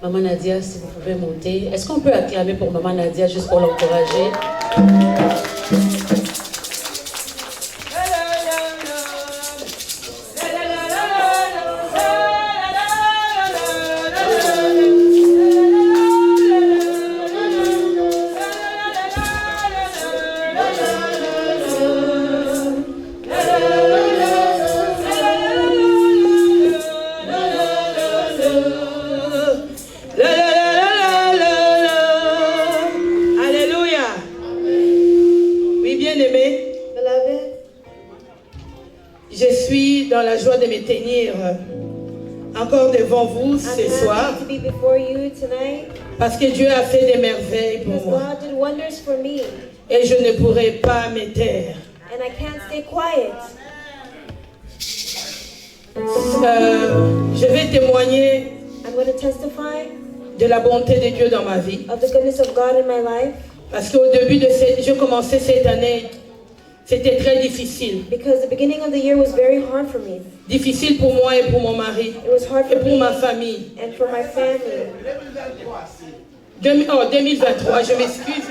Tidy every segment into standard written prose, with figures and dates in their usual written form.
Maman Nadia, si vous pouvez monter. Est-ce qu'on peut acclamer pour Maman Nadia juste pour l'encourager? Dans la joie de me tenir encore devant vous ce soir parce que Dieu a fait des merveilles pour moi et je ne pourrai pas me taire. Je vais témoigner de la bonté de Dieu dans ma vie parce qu'au début de je commençais cette année. C'était très difficile. Because the beginning of the year was very hard for me. Difficile pour moi et pour mon mari. It was hard for et pour ma famille. And for my family. 2023, je m'excuse.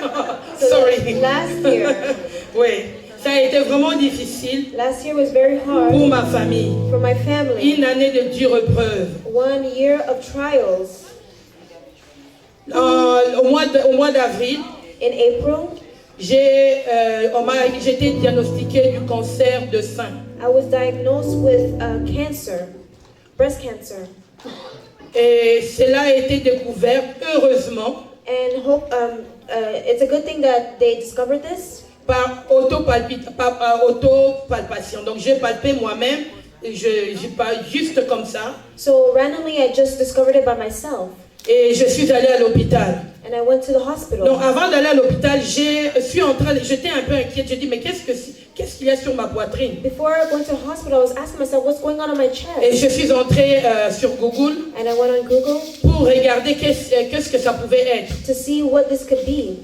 Sorry. Last year. Oui, ça a été vraiment difficile. Last year was very hard. Pour ma famille. For my family. Une année de dure preuve. 1 year of trials. Au mois d'avril. In April. J'ai été diagnostiquée du cancer de sein. I was diagnosed with cancer, breast cancer. Et cela a été découvert heureusement. And it's a good thing that they discovered this. Par autopalpation. Donc j'ai palpé moi-même. Je pas juste comme ça. So randomly I just discovered it by myself. Et je suis allée à l'hôpital. And I went to the hospital. Donc avant d'aller à l'hôpital, j'étais un peu inquiète. Je dis mais qu'est-ce qu'il y a sur ma poitrine? Before going to the hospital, I was asking myself what's going on my chest. Et je suis entrée sur Google. And I went on Google. Pour regarder qu'est-ce que ça pouvait être. To see what this could be.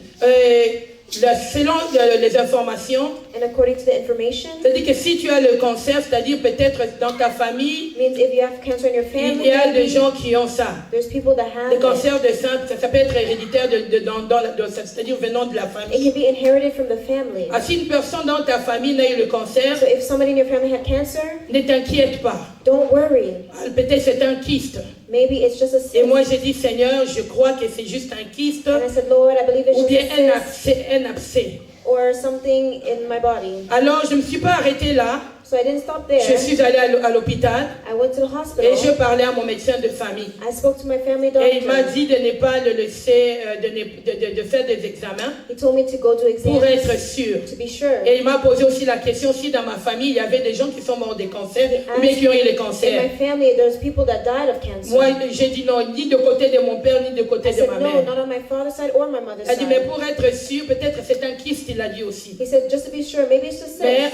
Selon les informations, and according to the information, c'est-à-dire que si tu as le cancer, c'est-à-dire peut-être dans ta famille, means if you have cancer in your family, il y a des gens qui ont ça. There's people that have le cancer de sein, ça peut être héréditaire, c'est-à-dire venant de la famille. It can be inherited from the family. Si une personne dans ta famille n'a eu le cancer, so if somebody in your family had cancer, ne t'inquiète pas. Don't worry. Peut-être c'est un kyste. Maybe it's just a cyst. Et moi j'ai dit Seigneur, je crois que c'est juste un kyste. And I said, Lord, I believe it's ou bien just un abcès. Or something in my body. Alors je ne me suis pas arrêtée là. So I didn't stop there. Je suis allée à l'hôpital. I went to the hospital. Et je parlais à mon médecin de famille. I spoke to my family doctor. Et il m'a dit de ne pas le laisser, de faire des examens. He told me to go do exams. Pour être sûr. To be sure. Et il m'a posé aussi la question si dans ma famille il y avait des gens qui sont morts des cancers ou bien qui ont eu les cancers. In my family, there's people that died of cancer. Moi j'ai dit non, ni de côté de mon père ni de côté de ma mère. No, not on my father's side or my mother's side. Il a dit mais side. pour être sûr, peut-être c'est un kyste, il a dit aussi. He said just to be sure, maybe it's just cyst. Mais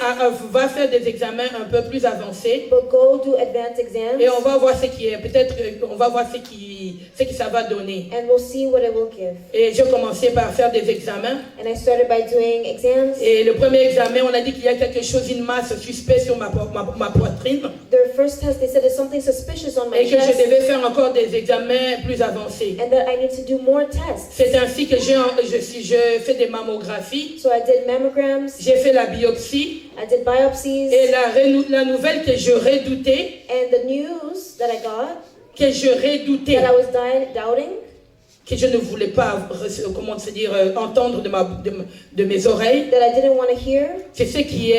va faire des examens un peu plus avancés. But go do advanced exams. Et on va voir ce qui est, peut-être on va voir ce que ça va donner. And we'll see what it will give. Et j'ai commencé par faire des examens. And I started by doing exams. Et le premier examen, on a dit qu'il y a quelque chose, une masse suspecte sur ma poitrine. The first test, they said there's something suspicious on my chest. Et que chest. je devais faire encore des examens plus avancés. And that I need to do more tests. C'est ainsi que je fais des mammographies. So I did mammograms. J'ai fait la biopsie. I did biopsies. Et la nouvelle que je redoutais. And the news that I got. Que je redoutais. That I was doubting. Que je ne voulais pas, comment se dire, entendre de mes oreilles. That I didn't want to hear. C'est ce qui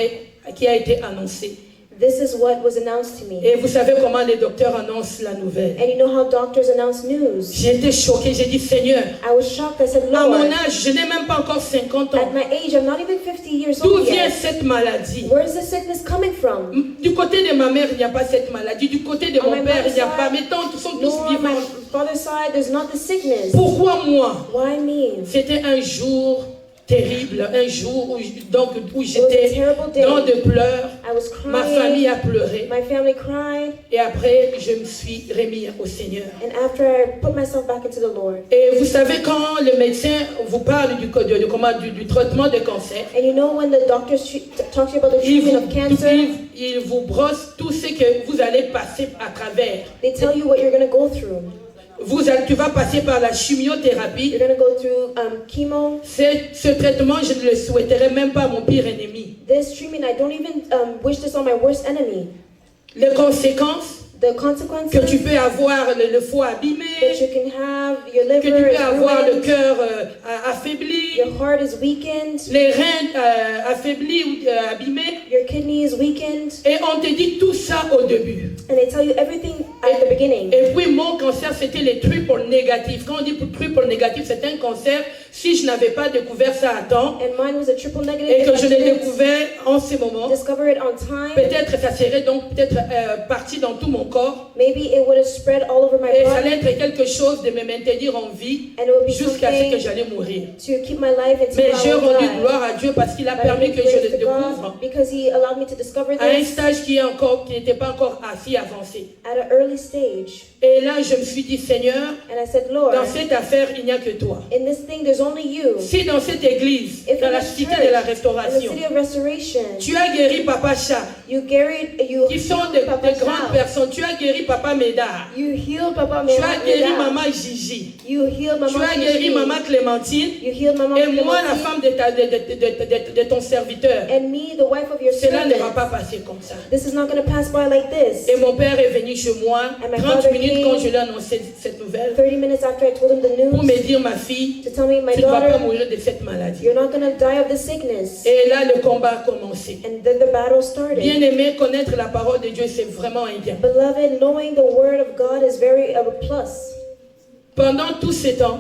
a été annoncé. This is what was announced to me. Et vous savez comment les docteurs annoncent la nouvelle. And you know how doctors announce news. J'ai été choquée, j'ai dit Seigneur. I was shocked. I said, Lord. À mon âge, je n'ai même pas encore 50 ans. At my age, I'm not even 50 years D'où old yet. vient cette maladie? Where is the sickness coming from? Du côté de ma mère, il n'y a pas cette maladie. Du côté de mon père, il n'y a pas. Mes tantes sont tous vivantes. My father's side, there's not the sickness. Pourquoi moi? Why me? C'était un jour terrible, un jour où j'étais dans de pleurs. Ma famille a pleuré. My family cried. Et après, je me suis remis au Seigneur. And after I put myself back into the Lord. Et vous savez quand le médecin vous parle du traitement de cancer. And you know when the doctors talk to you about the treatment of cancer. Il vous brosse tout ce que vous allez passer à travers. They tell you what you're going to go through. tu vas passer par la chimiothérapie. You're going to go through chemo. Ce traitement, je ne le souhaiterais même pas à mon pire ennemi. This treatment, I don't even wish this on my worst enemy. Les conséquences The consequences que tu peux avoir le foie abîmé, that you can have, your que tu liver peux avoir le is ruined, cœur affaibli, your heart is weakened, les reins affaiblis ou abîmés. your kidney is weakened, Et on te dit tout ça au début. and they tell you everything at the beginning. Et puis mon cancer, c'était les triple négatifs. Quand on dit triple négatif, c'est un cancer. Si je n'avais pas découvert ça à temps And mine was a triple negative. et que If je I l'ai didn't découvert en ce moment, discover it on time, peut-être ça serait donc peut-être parti dans tout mon corps. maybe it would have spread all over my Et ça body, allait être quelque chose de me maintenir en vie and it would be jusqu'à ce que something j'allais mourir. to keep my life until Mais I j'ai would rendu die. gloire à Dieu parce qu'il a But I permis give que je praise le to God découvre because He allowed me to discover à un this stage qui n'était pas encore assez avancé. at an early stage. Et là, je me suis dit, Seigneur, And I said, Lord, dans cette affaire, il n'y a que toi. in this thing, there's only you. Si dans cette église, If dans in la this cité church, de la in the restauration, city of restoration, tu as guéri Papa Chat, you qui sont de Papa grandes Charles. personnes. Tu as guéri Papa Médard. You healed Papa Tu as guéri Meda. Maman Gigi. You healed Tu Mama as guéri Gigi. Maman Clémentine. You healed Mama Et moi, la Clementine. femme de ton serviteur. And me, the wife of your Cela ne va servant. pas passer comme ça. This is not going to pass by like this. Et mon père est venu chez moi And my 30 father minutes came. quand je lui ai annoncé cette nouvelle 30 minutes after I told him the pour me news, dire, ma fille, to tell me, my tu ne vas pas daughter, mourir de cette maladie. you're not going to die of this sickness. Et là, le combat a commencé. And then the battle started. Bien aimé, connaître la parole de Dieu, c'est vraiment un bien. Beloved, knowing the word of God is very a plus. Pendant tout ce temps,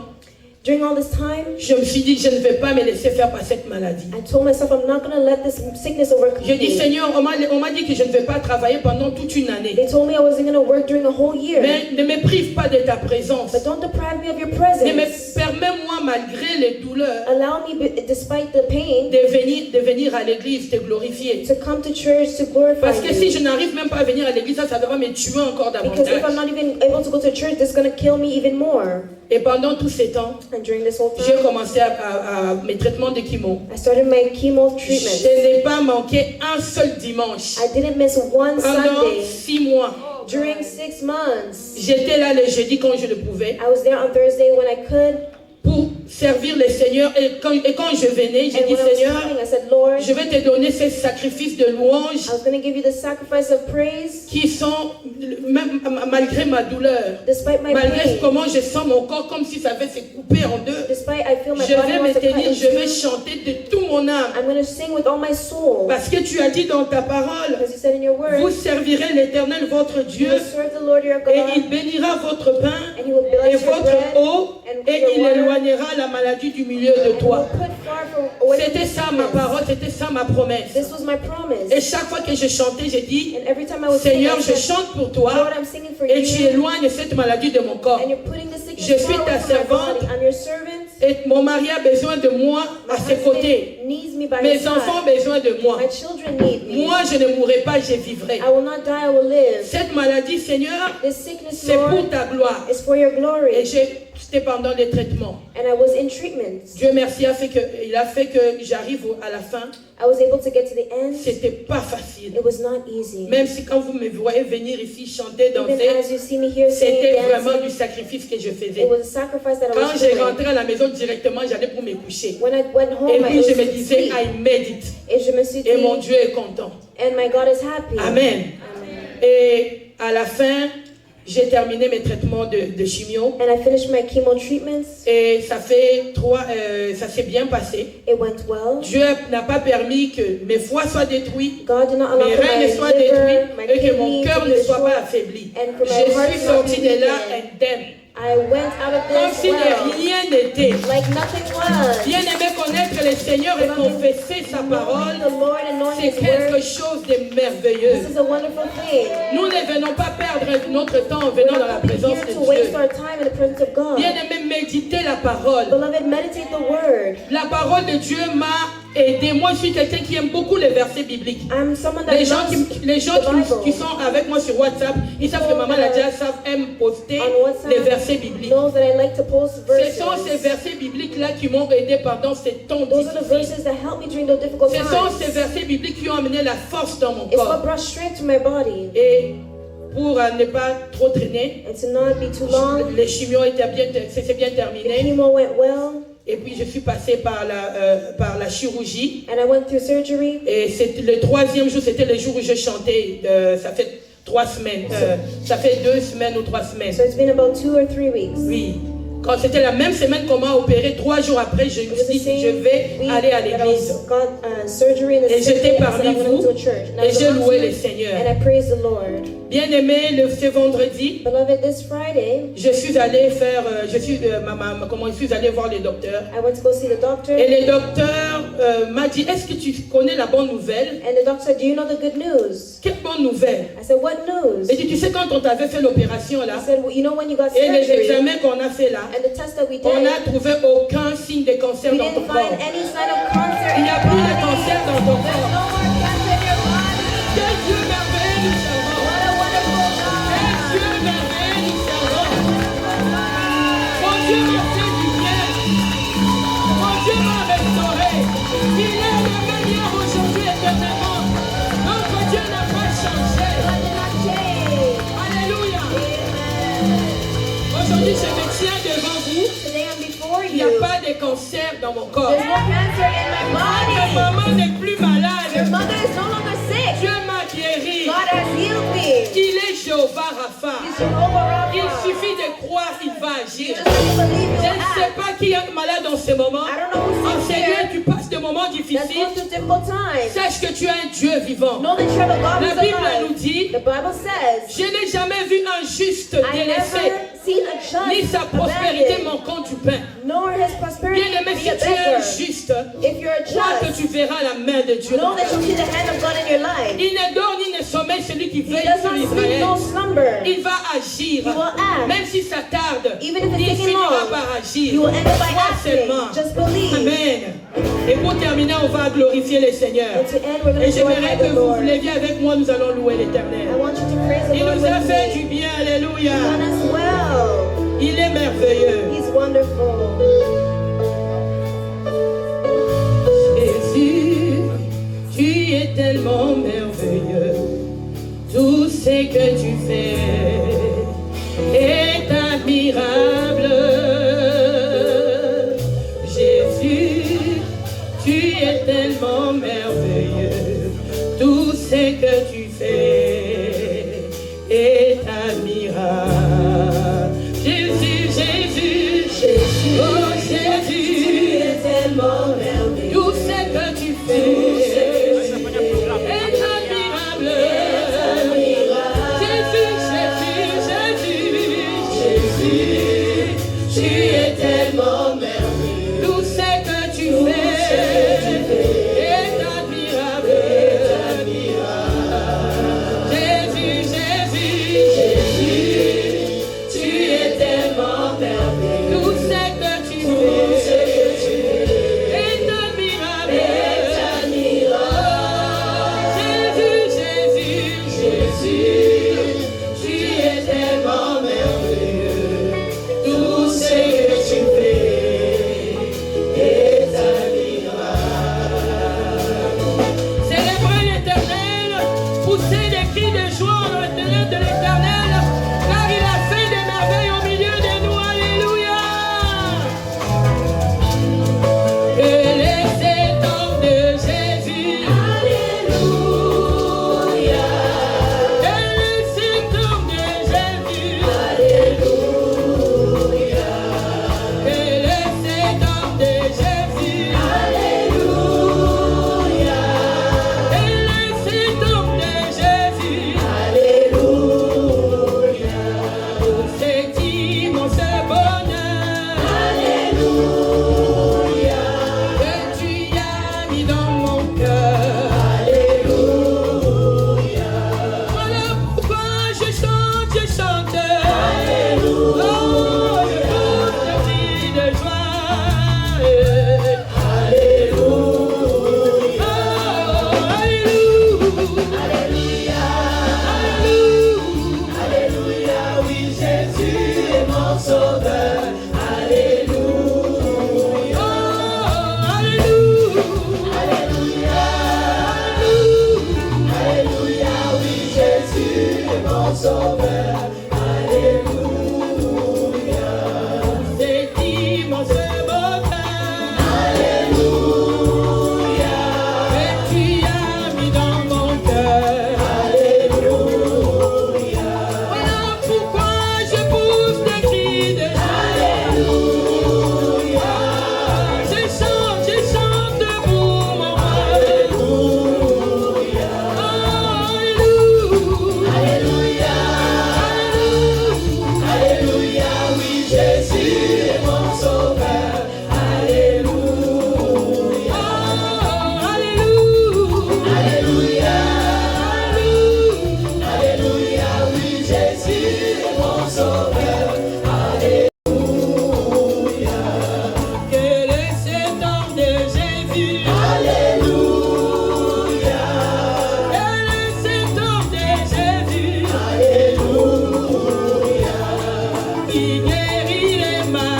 During all this time, je me suis dit, je ne vais pas me laisser faire par cette maladie. I told myself I'm not going to let this sickness overcome Je dis, me. Seigneur, on m'a dit que je ne vais pas travailler pendant toute une année. They told me I wasn't going to work during a whole year. Mais ne me prive pas de ta présence. But don't deprive me of your Ne me presence. permets-moi, malgré les douleurs, Allow me, despite the pain, de venir à l'église te glorifier. to come to church to glorify Parce que si je you. n'arrive même pas à venir à l'église, ça va me tuer encore Because if I'm davantage. not even able to go to church, this is going to kill me even more. Et pendant tous ces temps, And during this whole j'ai time, commencé à mes traitements de chimo. I started my chemo treatment. Je n'ai pas manqué un seul dimanche. I didn't miss one Pendant Sunday. 6 mois, During 6 months, j'étais là le jeudi quand je le pouvais I was there on Thursday when I could. pour servir le Seigneur. Et quand je venais, j'ai And dit, when I was Seigneur, coming, I said, Lord, je vais te donner ces sacrifices de louange I was going to give you the sacrifice of praise qui sont, même malgré ma douleur, despite my malgré pain. comment je sens mon corps comme si ça avait se couper en deux. Despite I feel my Je body vais wants me to cut tenir, in je vais two. chanter de tout mon âme. I'm going to sing with all my soul. Parce que tu as dit dans ta parole, Because you said in your vous word, servirez l'Éternel votre you Dieu will serve the Lord your et il God, bénira votre pain and he will et bless your votre bread, eau and et your il water, éloignera la maladie du milieu de and he will toi. put far from away C'était ça ma parole, c'était ça ma promesse. This was my promise. Et chaque fois que je chantais, j'ai dit, And every time I was singing, Seigneur, I je said, chante pour Lord, toi I'm singing for et tu you, éloignes cette maladie de mon corps. and you're putting the sickness Je suis far ta away from my servante. body. I'm your servant. Et mon mari a besoin de moi à ses côtés. Husband needs me by Mes his enfants ont side. besoin de moi. My children need me. Moi, je ne mourrai pas, je vivrai. I will not die, I will live. Cette maladie, Seigneur, This sickness, c'est pour Lord, ta gloire. is for your Et glory. j'étais pendant les traitements. And I was in treatment. Dieu merci, il a fait que j'arrive à la fin. I was able to get to the end. C'était pas facile. It was not easy. Même si quand vous me voyez venir ici chanter, Even danser, as you see me here singing, c'était vraiment du dancing, sacrifice que je faisais. it was a sacrifice that I Quand was j'ai doing. rentré à la maison directement, j'allais pour me coucher. When I went home, Et I puis was je me disais, asleep. I made it. Et je me suis dit, Et mon Dieu est content. and my God is happy. Amen. Amen. Et à la fin, j'ai terminé mes traitements de chimio. And I finished my chemo treatments. Et ça s'est bien passé. It went well. Dieu n'a pas permis que mes foies soient détruits, God did not allow mes for reins my ne soient liver, détruits my et que mon kidney cœur to be ne soit pas destroyed. affaibli. And for my Je heart suis to not sortie be de là weakened. indemne. I went out of Comme this si de well, rien n'était. like nothing was. Bien aimé connaître le Seigneur et confesser sa Knowing parole, the Lord and knowing c'est His quelque word, chose de merveilleux. this is a wonderful thing. Nous ne venons pas perdre notre temps en We're venant dans la not coming présence here de to waste Dieu. our time in the presence of God. Bien aimé, méditer la parole. Beloved, meditate the word. La parole de Dieu m'a aidé. Moi, je suis quelqu'un qui aime beaucoup les versets bibliques. I'm someone that Les gens, loves les gens the Bible. qui sont avec moi sur WhatsApp, ils savent que Maman Nadia aime poster On WhatsApp, les versets bibliques. knows that I like to post Ce verses. sont ces versets bibliques-là qui m'ont aidé pendant ces temps Those are the difficiles. verses that help me during those difficult Ce sont times. ces versets bibliques qui ont amené la force dans mon It's what corps. brought strength to my body. Et pour ne pas trop traîner. and to not be too long. Les chimios c'est bien The terminé. chemo went well, Et puis je suis passée par la chirurgie. and I went through surgery. Et le 3e jour, c'était le jour où je chantais. Ça fait 3 semaines. Ça fait 2 semaines ou 3 semaines. So it's been about 2 or 3 weeks. Oui. Quand c'était la même semaine qu'on m'a opéré, 3 jours après, je me suis dit, je vais aller à l'église. Et j'étais parmi vous, et j'ai loué le Seigneur. And I praise the Lord. Bien aimé, ce vendredi, Beloved, this Friday, je suis allé voir le docteur. I went to go see the doctor. Et le docteur m'a dit, est-ce que tu connais la bonne nouvelle? And the doctor said, do you know the good news? Quelle bonne nouvelle? I said, what news? Et dit, tu sais quand on t'avait fait l'opération là, He said, well, you know when you got et les surgery examens qu'on a fait là, and the test that we on did, n'a trouvé aucun signe de cancer we dans ton didn't corps. find any sign of cancer Il in n'y a your plus de body. cancer dans ton There's corps. no more cancer in your body. Quel Dieu merveilleux nous servons. What a wonderful God. Quel Dieu merveilleux nous servons. Mon Dieu m'a fait du bien. Mon Dieu m'a restauré. Il est le meilleur aujourd'hui éternellement. Notre Dieu n'a pas changé. God did not change. Alléluia. Amen. Aujourd'hui, je me tiens devant vous. Today I'm before Il n'y a you. pas de cancer dans mon corps. There's no cancer in my Ma body. maman n'est plus Your malade. mother is no longer sick. Dieu m'a guéri. God has healed me. Il est Jéhovah Rapha. He's Jehovah Il Rapha. suffit de croire, il va agir. Just have to believe Je you'll ne sais act. pas qui est malade en ce moment. I don't know who's En sick Seigneur, here. tu passes des moments That's difficiles. going through difficult times. Sache que tu as un Dieu vivant. Know that you have a God La who's Bible alive. nous dit, The Bible says, je n'ai jamais vu un juste I délaissé, never seen a ni just sa prospérité abandoned, manquant du pain. nor his prosperity Bien aimé, be si a tu es beggar. juste, If you're a crois que just, tu verras la main de Dieu. know that you'll see the hand of God in your life. Il ne dort ni ne sommeille celui qui He veille does sur not sleep Israël. nor slumber. Il va agir. He will act. Même si ça tarde, Even if it's il taking finira long, par agir. you will end up by Crois acting. seulement. Just believe. Amen. Et pour terminer, on va glorifier le Seigneur. And to end, we're going Et to glorify j'aimerais the que vous Lord. vous leviez avec moi, nous allons louer I l'Éternel. want you to praise the Il Lord nous a with fait me. du bien, alléluia. He's done us well. Il est merveilleux. He's wonderful. Jésus, tu es tellement merveilleux. Tout ce que tu fais est admirable. Jésus, tu es tellement merveilleux. Tout ce que tu fais est admirable. Jésus, Jésus, Jésus, oh Jésus, tu es tellement merveilleux. Tout ce que tu fais est admirable. Jésus, tu es tellement merveilleux. Tout ce que tu fais est admirable. Jésus, tu es tellement merveilleux. Tout ce que tu fais est admirable. Jésus, tu es tellement merveilleux. Tout ce que tu fais est admirable. est mon sauveur. Alléluia. Alléluia. Alléluia. Alléluia. Oui, Jésus est mon sauveur. Alléluia. Quel est cet nom de Jésus? Alléluia. Quel est cet nom de Jésus? Alléluia. Qui guérit les malades.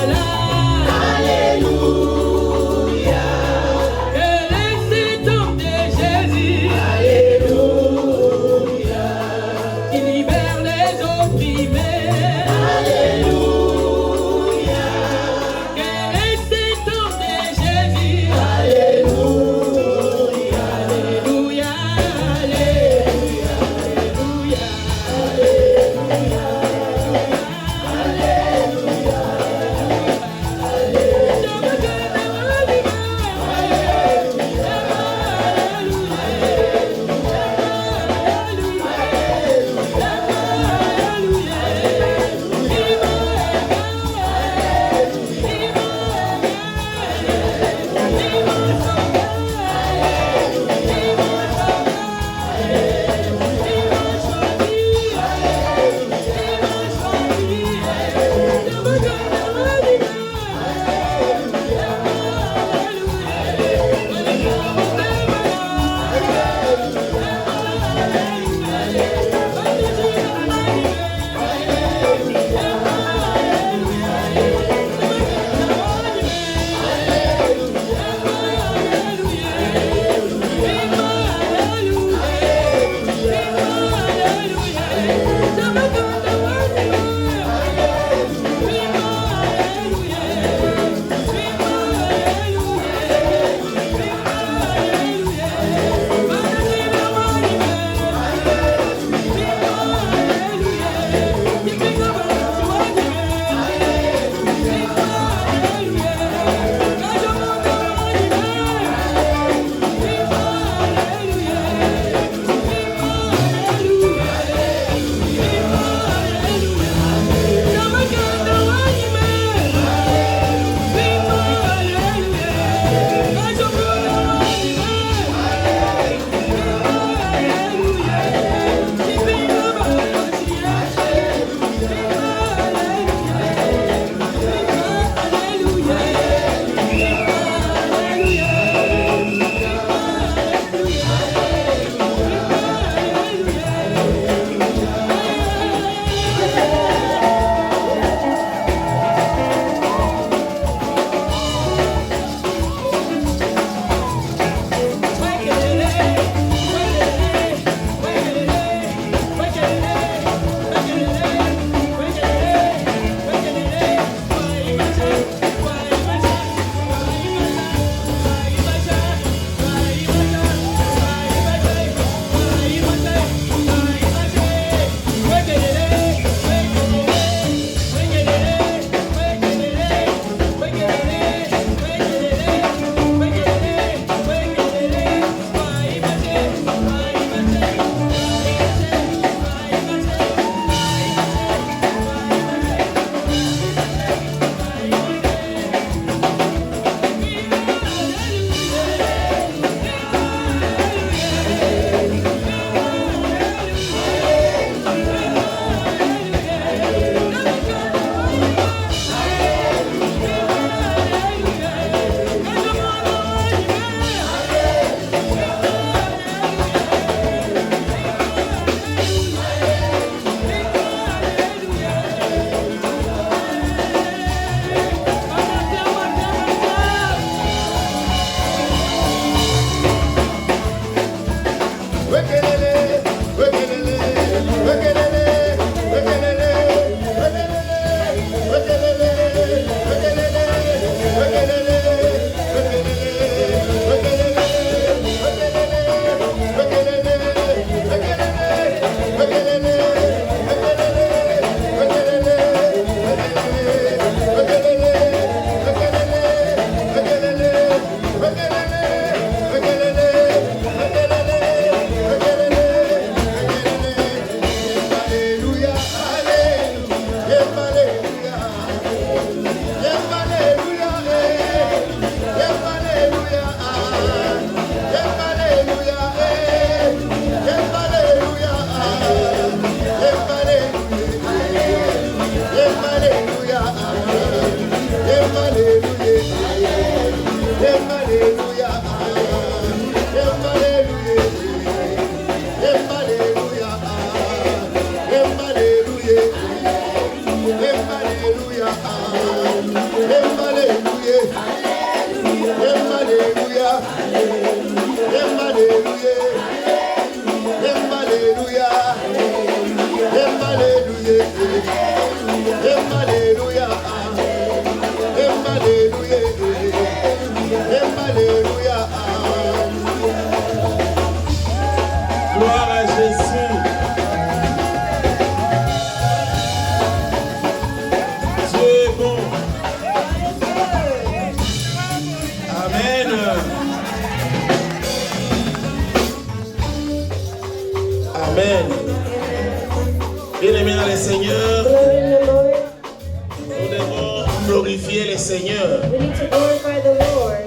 glorifier le Seigneur. We need to glorify the Lord.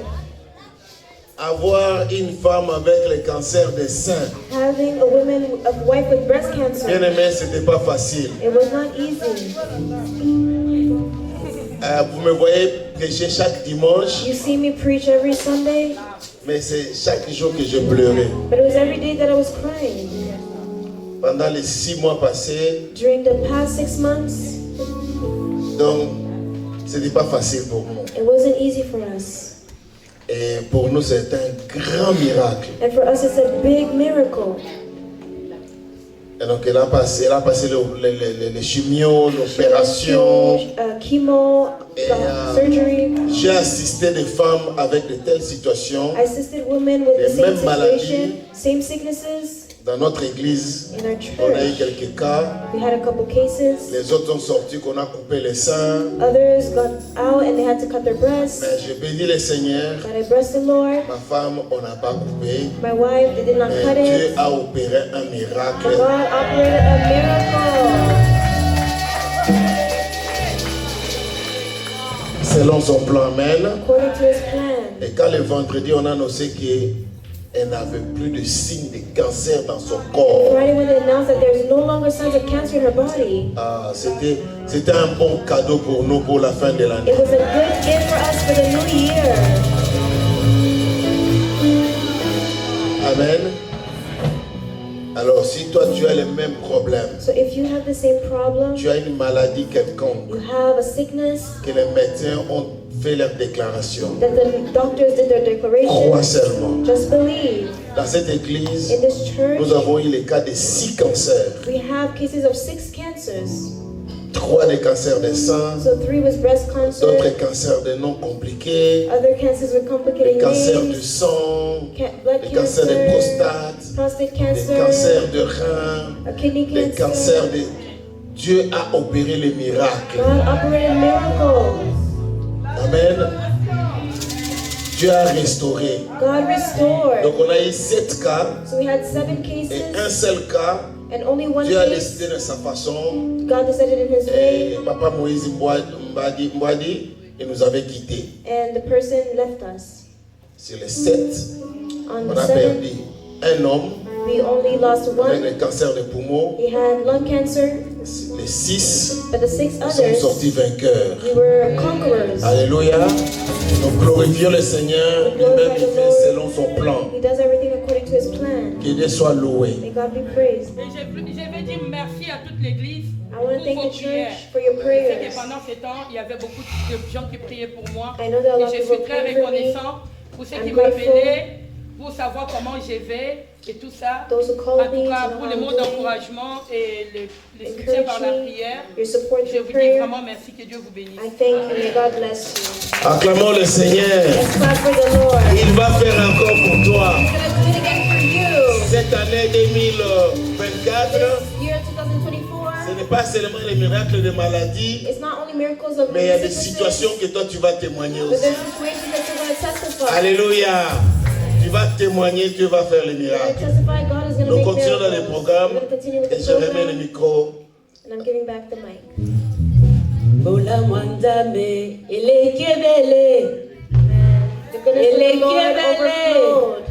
Avoir une femme avec le cancer des seins. Having a wife with breast cancer. Bien aimé, c'était pas facile. It was not easy. Vous me voyez prêcher chaque dimanche, You see me preach every Sunday, mais c'est chaque jour que je pleurais. but it was every day that I was crying. Pendant les 6 mois passés, During the past 6 months, donc c'était pas facile pour nous. it wasn't easy for us. Et pour nous, c'est un grand miracle. And for us, it's a big miracle. Et donc elle a passé les chimios, l'opération. Chemo, Et, surgery. J'ai assisté des femmes avec de telles situations. I assisted women with Les the same mêmes maladies. situation, same sicknesses. Dans notre église, In our on a eu church, quelques cas. we had a couple cases. Les autres sont sortis qu'on a coupé les seins. Others got out and they had to cut their breasts. Mais je bénis le Seigneur. But I bless the Lord. Ma femme, on n'a pas coupé. My wife, they did not cut Mais Dieu it. a opéré un But miracle. God operated a miracle Selon son plan, amen. according to His plan. Et quand le vendredi, on a annoncé qu'elle n'avait plus de signes de cancer dans son corps. Friday, when they announced that there's no longer signs of cancer in her body, C'était un bon cadeau pour nous pour la fin de l'année. it was a good gift for us for the new year. Amen. Alors, si toi tu as les mêmes problèmes, So if you have the same problem, tu as une maladie quelconque, you have a sickness, que les médecins ont fait leur déclaration, that the doctors did their declaration, crois seulement. just believe. Dans cette église, In this church, nous avons eu les cas de 6 cancers. we have cases of 6 cancers. 3 des cancers des seins, So 3 was breast cancer, d'autres cancers de non compliqués, other cancers with les complicating cancers du names, sang, blood les cancers de cancer, prostate, prostate les cancer, cancers de reins, a kidney les cancer. cancers de... Dieu a opéré les miracles. God operated miracles. Amen. Dieu a restauré. God restored. Donc on a eu 7 cas So we had 7 et cases, un seul cas. and only one Dieu a case, décidé de sa façon. God decided in His way, Et Papa Moïse Mbadi, il nous avait quittés. and the person left us. Sur les 7, On on the a 7th, perdu un homme we only lost avec one. le cancer de poumon. He had lung cancer, Les 6 but the 6 sont others, sortis vainqueurs. we were conquerors. Alléluia. Donc glorifions le Seigneur, lui-même il fait selon son plan. He does everything according to His plan. Que Dieu soit loué. May God be praised. Et je veux dire merci à toute l'église I want to pour thank vos the prières. church for your Je sais prayers. que pendant ces temps, il y avait beaucoup de gens qui priaient pour moi. I know that a lot Et of je suis people très prayed for me. reconnaissant pour ceux qui I'm grateful. m'appelaient, pour savoir comment je vais et tout ça. Those who En called tout me, cas, to know pour how les I'm mots doing, d'encouragement et le soutien par la encourage me, prière. your support Je through vous dis prayer. vraiment merci, que Dieu vous bénisse. I thank you. May God bless you. Acclamons le Seigneur. Let's clap for the Lord. Il va faire encore pour toi. He's going to do it again for you. Cette année 2024, This year 2024, ce n'est pas seulement les miracles de maladie, it's not only miracles of mais il y a des sicknesses, situations que toi tu vas témoigner but aussi. there's situations that you're going to testify. Alléluia. Tu vas témoigner, Dieu va faire les You're going to miracles. testify. God is going to Nous make continuons dans les miracles. programmes We're going to continue with et the je remets le program, micro. and I'm giving back the mic. Bola Mwandame, Elekebele. The goodness of the Lord overflowed.